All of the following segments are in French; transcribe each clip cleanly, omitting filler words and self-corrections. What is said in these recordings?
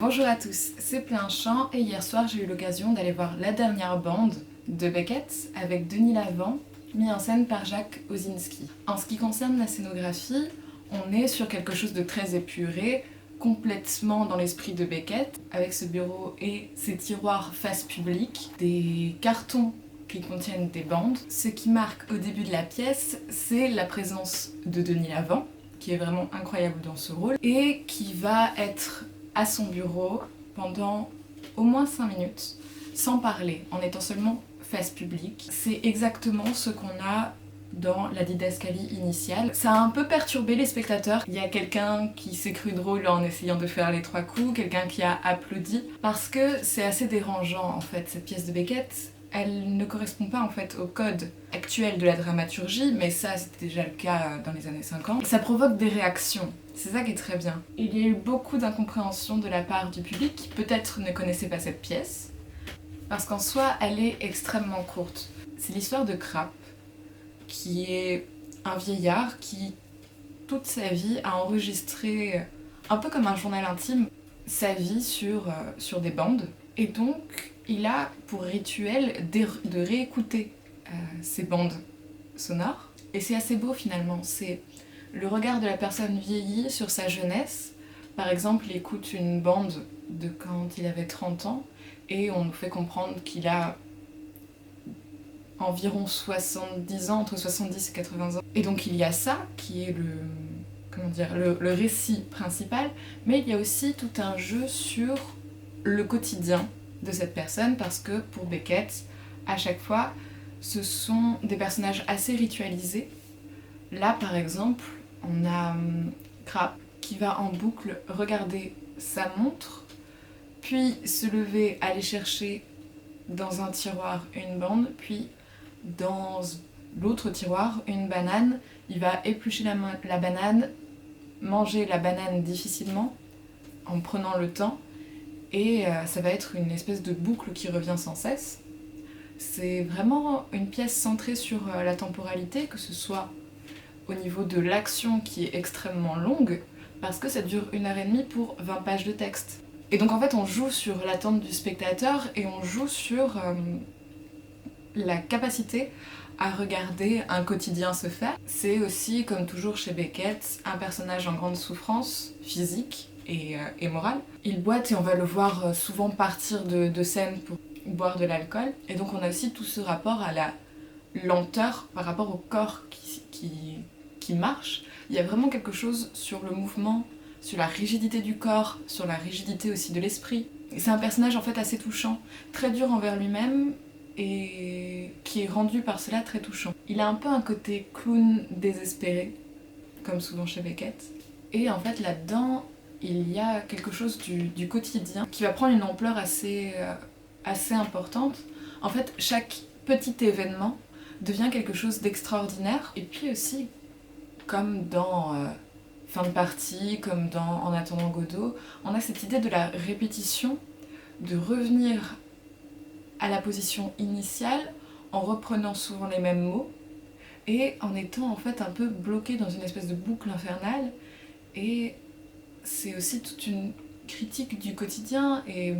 Bonjour à tous, c'est Plein-Champ et hier soir j'ai eu l'occasion d'aller voir la dernière bande de Beckett avec Denis Lavant, mis en scène par Jacques Osinski. En ce qui concerne la scénographie, on est sur quelque chose de très épuré, complètement dans l'esprit de Beckett, avec ce bureau et ses tiroirs face publique, des cartons qui contiennent des bandes. Ce qui marque au début de la pièce, c'est la présence de Denis Lavant, qui est vraiment incroyable dans ce rôle, et qui va être à son bureau pendant au moins 5 minutes, sans parler, en étant seulement face publique. C'est exactement ce qu'on a dans la didascalie initiale. Ça a un peu perturbé les spectateurs. Il y a quelqu'un qui s'est cru drôle en essayant de faire les 3 coups, quelqu'un qui a applaudi, parce que c'est assez dérangeant en fait, cette pièce de Beckett. Elle ne correspond pas en fait au code actuel de la dramaturgie, mais ça c'était déjà le cas dans les années 50. Ça provoque des réactions, c'est ça qui est très bien. Il y a eu beaucoup d'incompréhension de la part du public qui peut-être ne connaissait pas cette pièce, parce qu'en soi elle est extrêmement courte. C'est l'histoire de Krapp, qui est un vieillard qui toute sa vie a enregistré, un peu comme un journal intime, sa vie sur des bandes, et donc il a pour rituel de réécouter ces bandes sonores. Et c'est assez beau finalement, c'est le regard de la personne vieillie sur sa jeunesse. Par exemple, il écoute une bande de quand il avait 30 ans et on nous fait comprendre qu'il a environ 70 ans, entre 70 et 80 ans. Et donc il y a ça qui est le récit principal, mais il y a aussi tout un jeu sur le quotidien de cette personne, parce que pour Beckett, à chaque fois, ce sont des personnages assez ritualisés. Là, par exemple, on a Krapp qui va en boucle regarder sa montre, puis se lever, aller chercher dans un tiroir une bande, puis dans l'autre tiroir une banane. Il va éplucher la banane, manger la banane difficilement, en prenant le temps, et ça va être une espèce de boucle qui revient sans cesse. C'est vraiment une pièce centrée sur la temporalité, que ce soit au niveau de l'action qui est extrêmement longue, parce que ça dure 1h30 pour 20 pages de texte. Et donc en fait on joue sur l'attente du spectateur et on joue sur la capacité à regarder un quotidien se faire. C'est aussi, comme toujours chez Beckett, un personnage en grande souffrance physique et morale. Il boite et on va le voir souvent partir de scène pour boire de l'alcool. Et donc on a aussi tout ce rapport à la lenteur par rapport au corps qui marche. Il y a vraiment quelque chose sur le mouvement, sur la rigidité du corps, sur la rigidité aussi de l'esprit. Et c'est un personnage en fait assez touchant, très dur envers lui-même, et qui est rendu par cela très touchant. Il a un peu un côté clown désespéré, comme souvent chez Beckett. Et en fait là-dedans, il y a quelque chose du quotidien qui va prendre une ampleur assez importante. En fait, chaque petit événement devient quelque chose d'extraordinaire. Et puis aussi, comme dans Fin de partie, comme dans En attendant Godot, on a cette idée de la répétition, de revenir à la position initiale en reprenant souvent les mêmes mots et en étant en fait un peu bloqué dans une espèce de boucle infernale. Et c'est aussi toute une critique du quotidien et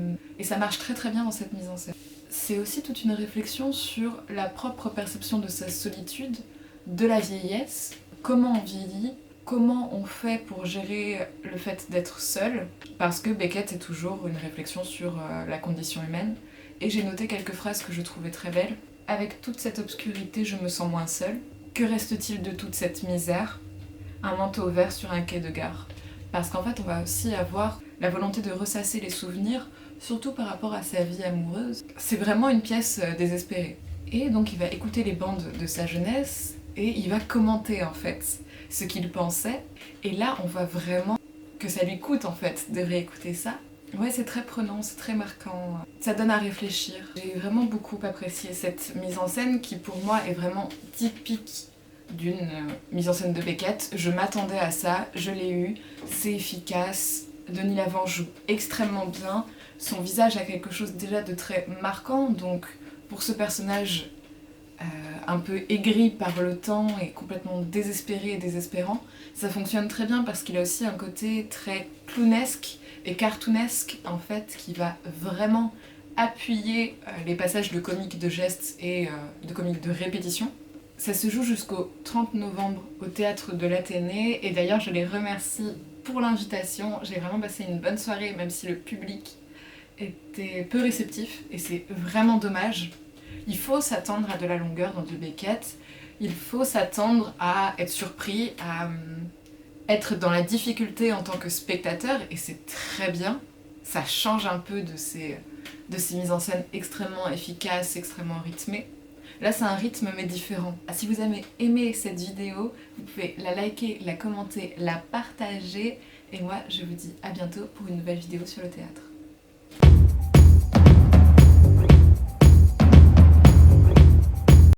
ça marche très très bien dans cette mise en scène. C'est aussi toute une réflexion sur la propre perception de sa solitude, de la vieillesse, comment on vieillit, comment on fait pour gérer le fait d'être seul, parce que Beckett est toujours une réflexion sur la condition humaine. Et j'ai noté quelques phrases que je trouvais très belles. Avec toute cette obscurité, je me sens moins seule. Que reste-t-il de toute cette misère? Un manteau vert sur un quai de gare. Parce qu'en fait, on va aussi avoir la volonté de ressasser les souvenirs, surtout par rapport à sa vie amoureuse. C'est vraiment une pièce désespérée. Et donc, il va écouter les bandes de sa jeunesse et il va commenter en fait ce qu'il pensait. Et là, on voit vraiment que ça lui coûte en fait de réécouter ça. Ouais, c'est très prenant, c'est très marquant. Ça donne à réfléchir. J'ai vraiment beaucoup apprécié cette mise en scène qui, pour moi, est vraiment typique d'une mise en scène de Beckett. Je m'attendais à ça, je l'ai eu, c'est efficace. Denis Lavant joue extrêmement bien. Son visage a quelque chose déjà de très marquant, donc pour ce personnage un peu aigri par le temps et complètement désespéré et désespérant, ça fonctionne très bien parce qu'il a aussi un côté très clownesque et cartoonesque en fait, qui va vraiment appuyer les passages de comique de gestes et de comique de répétition. Ça se joue jusqu'au 30 novembre au Théâtre de l'Athénée, et d'ailleurs je les remercie pour l'invitation. J'ai vraiment passé une bonne soirée, même si le public était peu réceptif, et c'est vraiment dommage. Il faut s'attendre à de la longueur dans du Beckett, il faut s'attendre à être surpris, à être dans la difficulté en tant que spectateur, et c'est très bien. Ça change un peu de ces mises en scène extrêmement efficaces, extrêmement rythmées. Là, c'est un rythme mais différent. Si vous avez aimé cette vidéo, vous pouvez la liker, la commenter, la partager. Et moi, je vous dis à bientôt pour une nouvelle vidéo sur le théâtre.